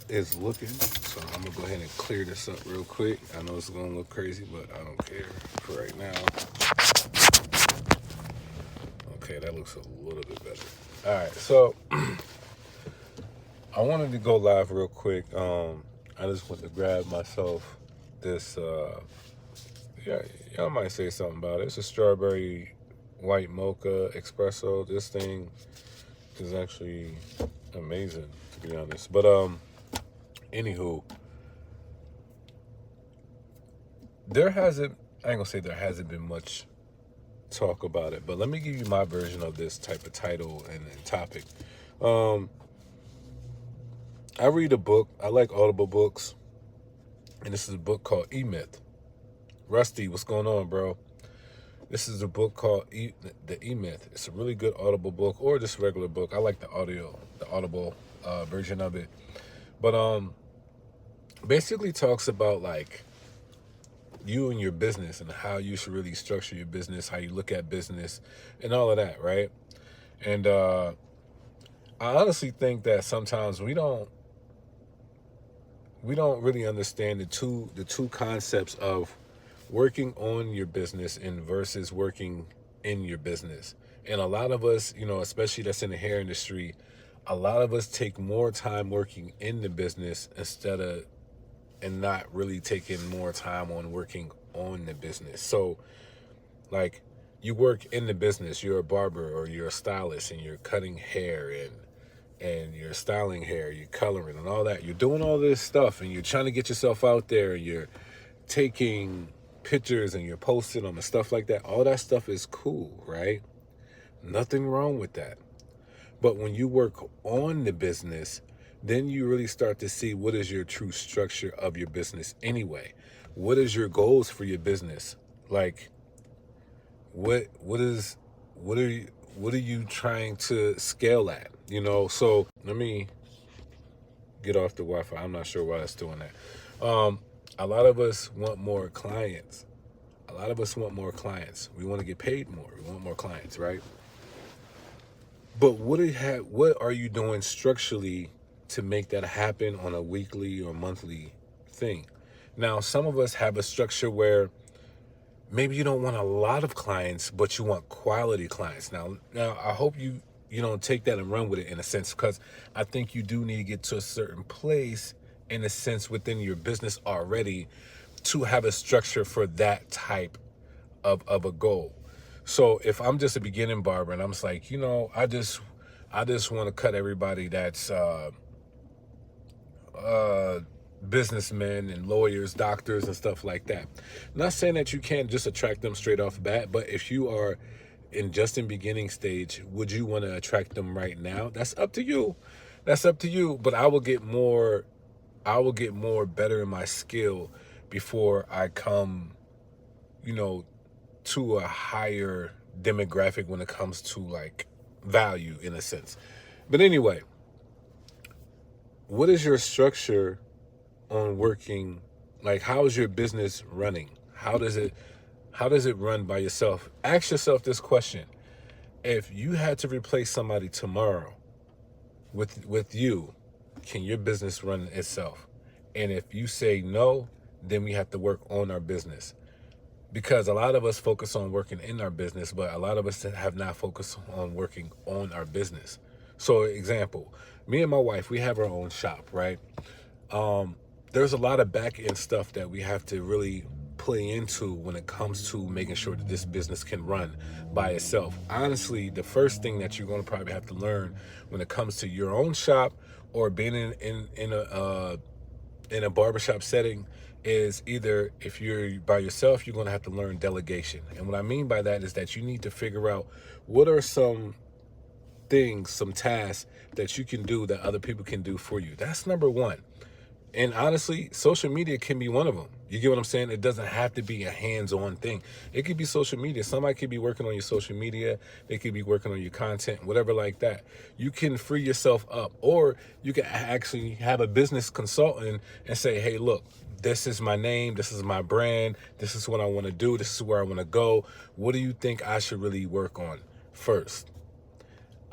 is looking. So I'm gonna go ahead and clear this up real quick. I know it's gonna look crazy, but I don't care for right now. Okay, that looks a little bit better. All right, so I wanted to go live real quick. I just want to grab myself this. Yeah, y'all might say something about it. It's a strawberry white mocha espresso. This thing is actually amazing, to be honest. But anywho, there hasn't. I ain't gonna say there hasn't been much talk about it, but let me give you my version of this type of title and topic. Um, I read a book. I like Audible books, and this is a book called E-Myth. Rusty, what's going on, bro? This is a book called The E-Myth. It's a really good Audible book, or just a regular book. I like the Audible version of it. But basically talks about like you and your business and how you should really structure your business, how you look at business, and all of that, right? And I honestly think that sometimes we don't really understand the two concepts of working on your business and versus working in your business. And a lot of us, especially that's in the hair industry, a lot of us take more time working in the business instead of and not really taking more time on working on the business. So like you work in the business, you're a barber or you're a stylist and you're cutting hair and you're styling hair, you're coloring and all that. You're doing all this stuff and you're trying to get yourself out there. You're taking pictures and you're posting them and stuff like that. All that stuff is cool, right? Nothing wrong with that. But when you work on the business, then you really start to see what is your true structure of your business anyway. What is your goals for your business? Like what are you trying to scale at? So let me get off the Wi-Fi. I'm not sure why it's doing that. A lot of us want more clients. A lot of us want more clients. We want to get paid more. We want more clients, right? But what are you doing structurally to make that happen on a weekly or monthly thing? Now, some of us have a structure where maybe you don't want a lot of clients, but you want quality clients. Now I hope you don't take that and run with it in a sense, because I think you do need to get to a certain place in a sense within your business already to have a structure for that type of a goal. So if I'm just a beginning barber and I'm just like, I just want to cut everybody that's uh, businessmen and lawyers, doctors, and stuff like that. Not saying that you can't just attract them straight off the bat, but if you are in beginning stage, would you want to attract them right now? That's up to you. That's up to you. But I will get more better in my skill before I come, you know, to a higher demographic when it comes to like value in a sense. But anyway, what is your structure on working? Like, how is your business running? How does it run by yourself? Ask yourself this question. If you had to replace somebody tomorrow with you, can your business run itself? And if you say no, then we have to work on our business. Because a lot of us focus on working in our business, but a lot of us have not focused on working on our business. So, example, me and my wife, we have our own shop, right? There's a lot of back end stuff that we have to really play into when it comes to making sure that this business can run by itself. Honestly, the first thing that you're going to probably have to learn when it comes to your own shop or being in a barbershop setting is either if you're by yourself, you're going to have to learn delegation. And what I mean by that is that you need to figure out what are some things, some tasks that you can do that other people can do for you. That's number one. And honestly, social media can be one of them. You get what I'm saying? It doesn't have to be a hands-on thing. It could be social media. Somebody could be working on your social media. They could be working on your content, whatever like that. You can free yourself up. Or you can actually have a business consultant and say, hey, look, this is my name. This is my brand. This is what I want to do. This is where I want to go. What do you think I should really work on first?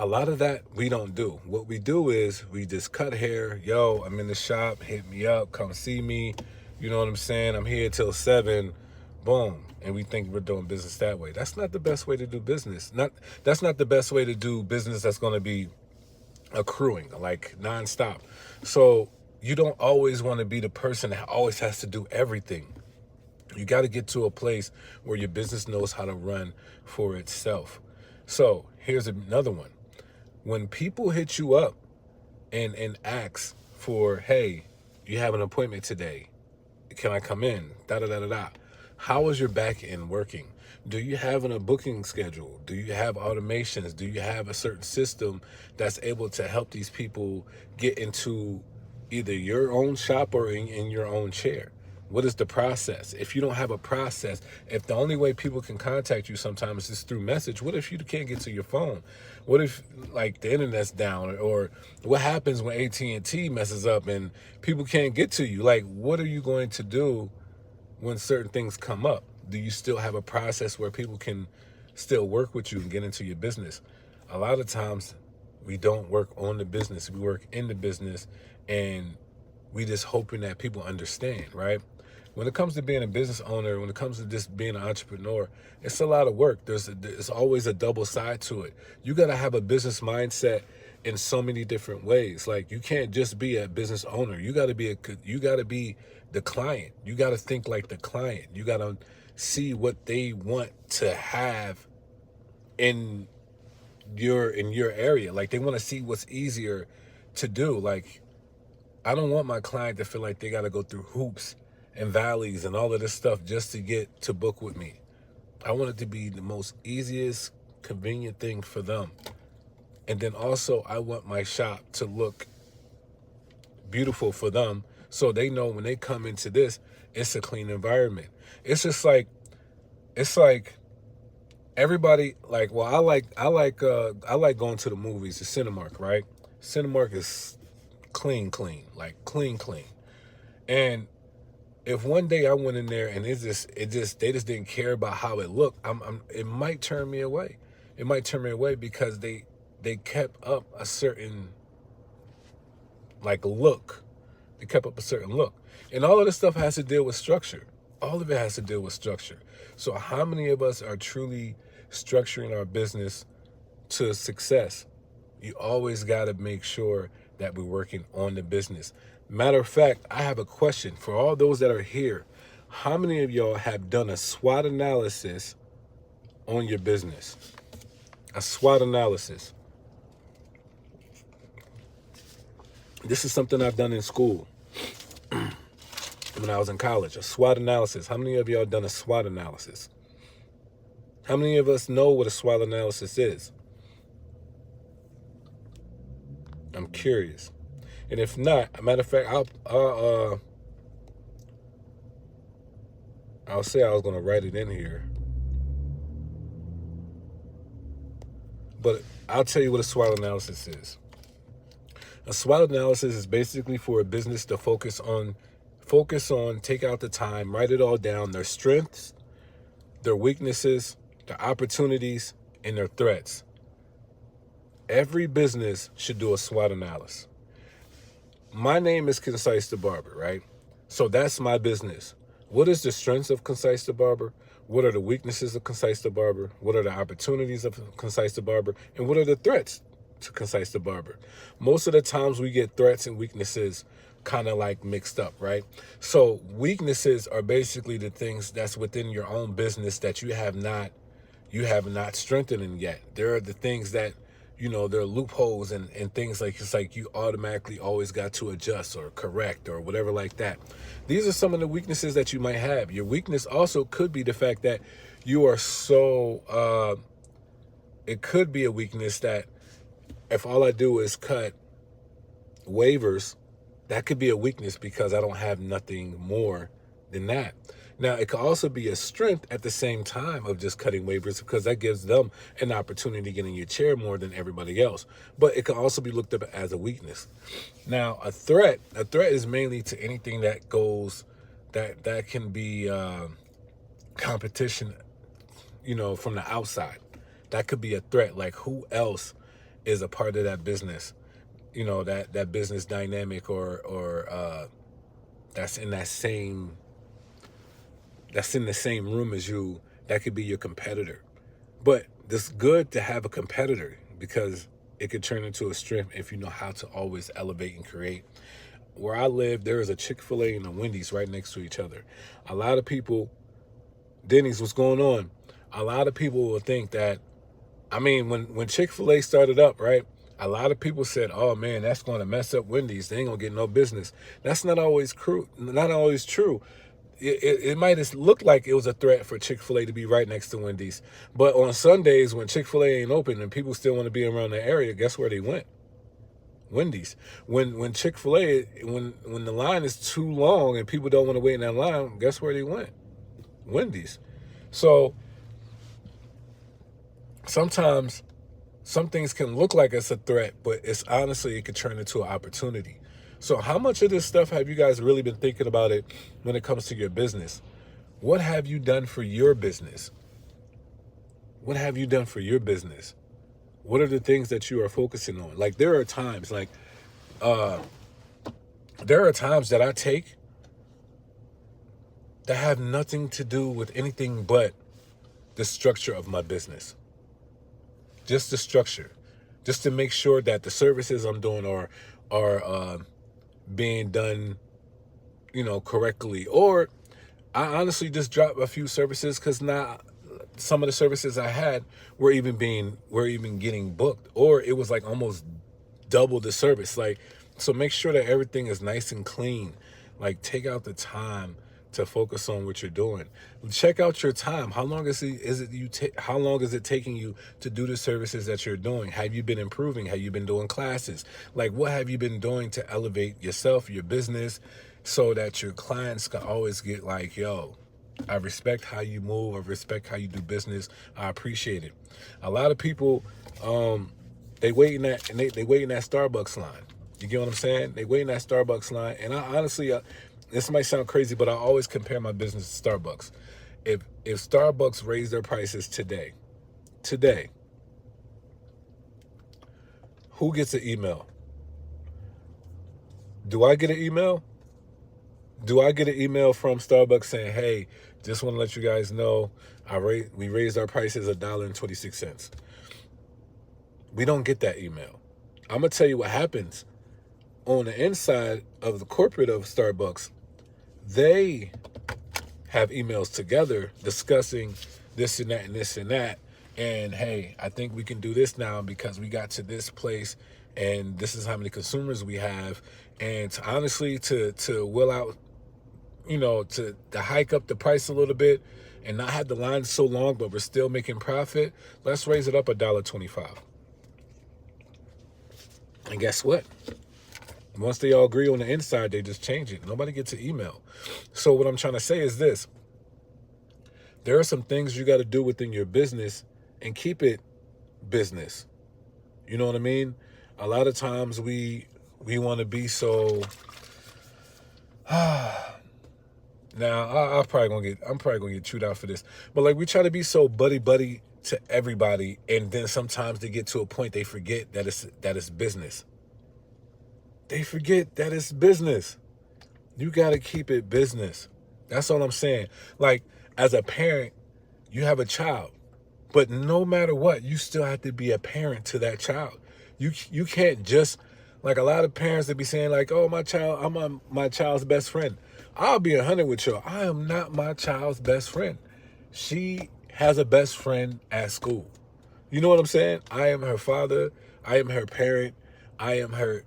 A lot of that we don't do. What we do is we just cut hair. Yo, I'm in the shop. Hit me up. Come see me. You know what I'm saying? I'm here till 7. Boom. And we think we're doing business that way. That's not the best way to do business. That's not the best way to do business that's going to be accruing, like nonstop. So you don't always want to be the person that always has to do everything. You got to get to a place where your business knows how to run for itself. So here's another one. When people hit you up and ask for, hey, you have an appointment today, can I come in? Da da da da da. How is your back end working? Do you have a booking schedule? Do you have automations? Do you have a certain system that's able to help these people get into either your own shop or in your own chair? What is the process? If you don't have a process, if the only way people can contact you sometimes is through message, what if you can't get to your phone? What if like the internet's down, or what happens when AT&T messes up and people can't get to you? Like, what are you going to do when certain things come up? Do you still have a process where people can still work with you and get into your business? A lot of times we don't work on the business, we work in the business, and we just hoping that people understand, right? When it comes to being a business owner, when it comes to just being an entrepreneur, it's a lot of work. There's always a double side to it. You got to have a business mindset in so many different ways. Like, you can't just be a business owner. You got to be the client. You got to think like the client. You got to see what they want to have in your area. Like, they want to see what's easier to do. Like, I don't want my client to feel like they got to go through hoops and valleys and all of this stuff just to get to book with me. I want it to be the most easiest, convenient thing for them. And then also, I want my shop to look beautiful for them, so they know when they come into this, it's a clean environment. It's just like, it's like everybody, like, well, I like going to the movies, the Cinemark, right? Cinemark is clean, like clean. And if one day I went in there and they just didn't care about how it looked, it might turn me away. It might turn me away because they kept up a certain like look. They kept up a certain look. And all of this stuff has to deal with structure. All of it has to deal with structure. So how many of us are truly structuring our business to success? You always got to make sure that we're working on the business. Matter of fact, I have a question for all those that are here. How many of y'all have done a SWOT analysis on your business? A SWOT analysis. This is something I've done in school when I was in college. A SWOT analysis. How many of y'all done a SWOT analysis? How many of us know what a SWOT analysis is? I'm curious. And if not, a matter of fact, I'll say I was going to write it in here. But I'll tell you what a SWOT analysis is. A SWOT analysis is basically for a business to focus on, take out the time, write it all down, their strengths, their weaknesses, their opportunities, and their threats. Every business should do a SWOT analysis. My name is Concise the Barber, right? So that's my business. What is the strengths of Concise the Barber? What are the weaknesses of Concise the Barber? What are the opportunities of Concise the Barber? And what are the threats to Concise the Barber? Most of the times we get threats and weaknesses kind of like mixed up, right? So weaknesses are basically the things that's within your own business that you have not strengthened yet. There are the things that, there are loopholes and things like, it's like you automatically always got to adjust or correct or whatever like that. These are some of the weaknesses that you might have. Your weakness also could be the fact that you are so, it could be a weakness that if all I do is cut waivers, that could be a weakness because I don't have nothing more than that. Now, it could also be a strength at the same time of just cutting waivers because that gives them an opportunity to get in your chair more than everybody else. But it can also be looked up as a weakness. Now, a threat is mainly to anything that goes, that can be competition, from the outside. That could be a threat. Like, who else is a part of that business, that business dynamic, or that's in that same that's in the same room as you, that could be your competitor. But it's good to have a competitor because it could turn into a strength if you know how to always elevate and create. Where I live, there is a Chick-fil-A and a Wendy's right next to each other. A lot of people, Denny's, what's going on? A lot of people will think that, when Chick-fil-A started up, right? A lot of people said, "Oh man, that's going to mess up Wendy's. They ain't gonna get no business." That's not always true. Not always true. It might have looked like it was a threat for Chick-fil-A to be right next to Wendy's. But on Sundays when Chick-fil-A ain't open and people still want to be around the area, guess where they went? Wendy's. When Chick-fil-A, when the line is too long and people don't want to wait in that line, guess where they went? Wendy's. So sometimes some things can look like it's a threat, but it's honestly, it could turn into an opportunity. So how much of this stuff have you guys really been thinking about it when it comes to your business? What have you done for your business? What have you done for your business? What are the things that you are focusing on? Like there are times that I take that have nothing to do with anything but the structure of my business. Just the structure. Just to make sure that the services I'm doing are being done, correctly. Or I honestly just dropped a few services because now some of the services I had were even getting booked, or it was like almost double the service. Like, so make sure that everything is nice and clean. Like, take out the time to focus on what you're doing. Check out your time. How long how long is it taking you to do the services that you're doing? Have you been improving? Have you been doing classes? Like, what have you been doing to elevate yourself, your business, so that your clients can always get like, yo, I respect how you move. I respect how you do business. I appreciate it. A lot of people, they wait in that Starbucks line. You get what I'm saying? They wait in that Starbucks line, and I honestly, this might sound crazy, but I always compare my business to Starbucks. If Starbucks raised their prices today, who gets an email? Do I get an email? Do I get an email from Starbucks saying, "Hey, just want to let you guys know, we raised our prices $1.26." We don't get that email. I'm gonna tell you what happens on the inside of the corporate of Starbucks. They have emails together discussing this and that and this and that. And hey, I think we can do this now because we got to this place and this is how many consumers we have. And honestly, to will out, to hike up the price a little bit and not have the line so long, but we're still making profit, let's raise it up $1.25. And guess what? Once they all agree on the inside, they just change it. Nobody gets an email. So what I'm trying to say is this. There are some things you got to do within your business and keep it business. You know what I mean? A lot of times we want to be so... Now, I'm probably gonna get chewed out for this. But like, we try to be so buddy to everybody, and then sometimes they get to a point they forget that it's business. They forget that it's business. You gotta keep it business. That's all I'm saying. Like, as a parent, you have a child, but no matter what, you still have to be a parent to that child. You can't just, like, a lot of parents that be saying like, "Oh, I'm my child's best friend." I'll be 100 with you. I am not my child's best friend. She has a best friend at school. You know what I'm saying? I am her father. I am her parent. I am her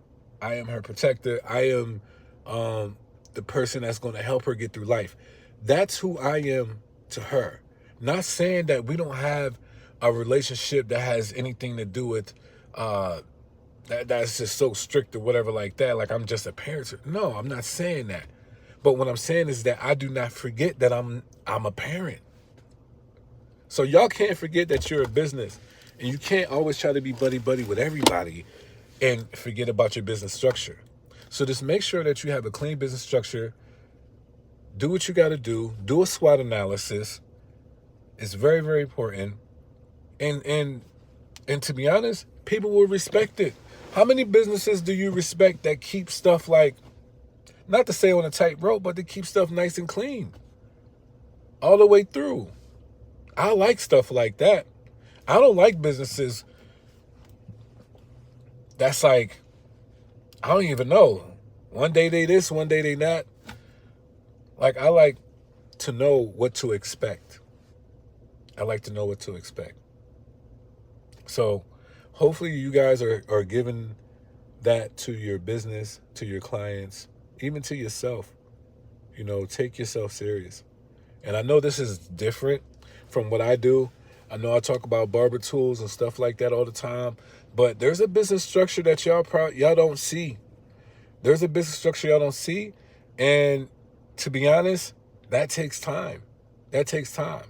protector. I am the person that's going to help her get through life. That's who I am to her. Not saying that we don't have a relationship that has anything to do with that's just so strict or whatever like that. Like, I'm just a parent. No, I'm not saying that. But what I'm saying is that I do not forget that I'm a parent. So y'all can't forget that you're a business, and you can't always try to be buddy with everybody and forget about your business structure. So just make sure that you have a clean business structure. Do what you got to do. Do a SWOT analysis. It's very, very important. And And to be honest, people will respect it. How many businesses do you respect that keep stuff like, not to say on a tight rope, but to keep stuff nice and clean all the way through? I like stuff like that. I don't like businesses that's like, I don't even know. One day they this, one day they that. Like, I like to know what to expect. I like to know what to expect. So hopefully you guys are giving that to your business, to your clients, even to yourself. Take yourself serious. And I know this is different from what I do. I know I talk about barber tools and stuff like that all the time, but there's a business structure that y'all don't see. There's a business structure y'all don't see, and to be honest, that takes time. That takes time.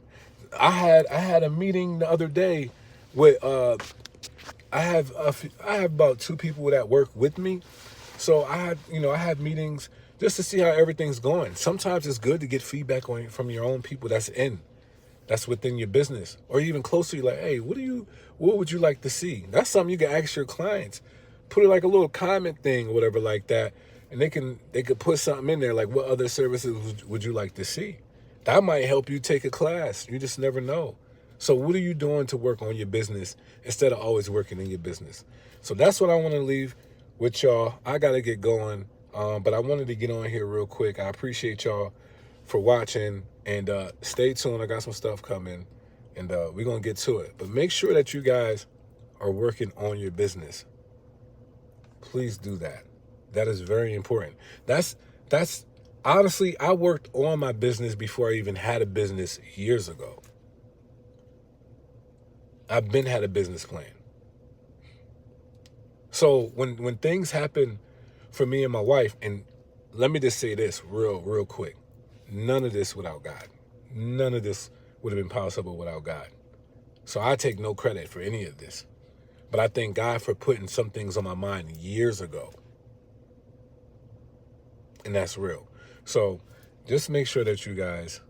I had a meeting the other day with I have about 2 people that work with me. So I have meetings just to see how everything's going. Sometimes it's good to get feedback from your own people that's within your business, or even closer. Like, hey, what would you like to see? That's something you can ask your clients. Put it like a little comment thing or whatever like that, and they could put something in there like, what other services would you like to see? That might help you take a class. You just never know. So what are you doing to work on your business instead of always working in your business? So that's what I want to leave with y'all. I got to get going, but I wanted to get on here real quick. I appreciate y'all for watching, and stay tuned. I got some stuff coming, and we're going to get to it. But make sure that you guys are working on your business. Please do that. That is very important. That's honestly, I worked on my business before I even had a business years ago. I've been had a business plan. So when things happen for me and my wife, and let me just say this real quick. None of this without God. None of this would have been possible without God. So I take no credit for any of this. But I thank God for putting some things on my mind years ago. And that's real. So just make sure that you guys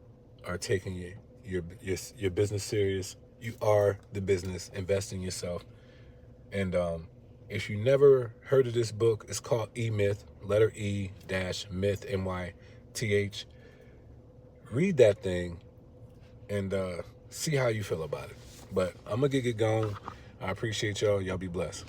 are taking your business serious. You are the business. Invest in yourself. And if you never heard of this book, it's called E-Myth, letter E dash myth, MYTH. Read that thing and see how you feel about it. But I'm going to get going. I appreciate y'all. Y'all be blessed.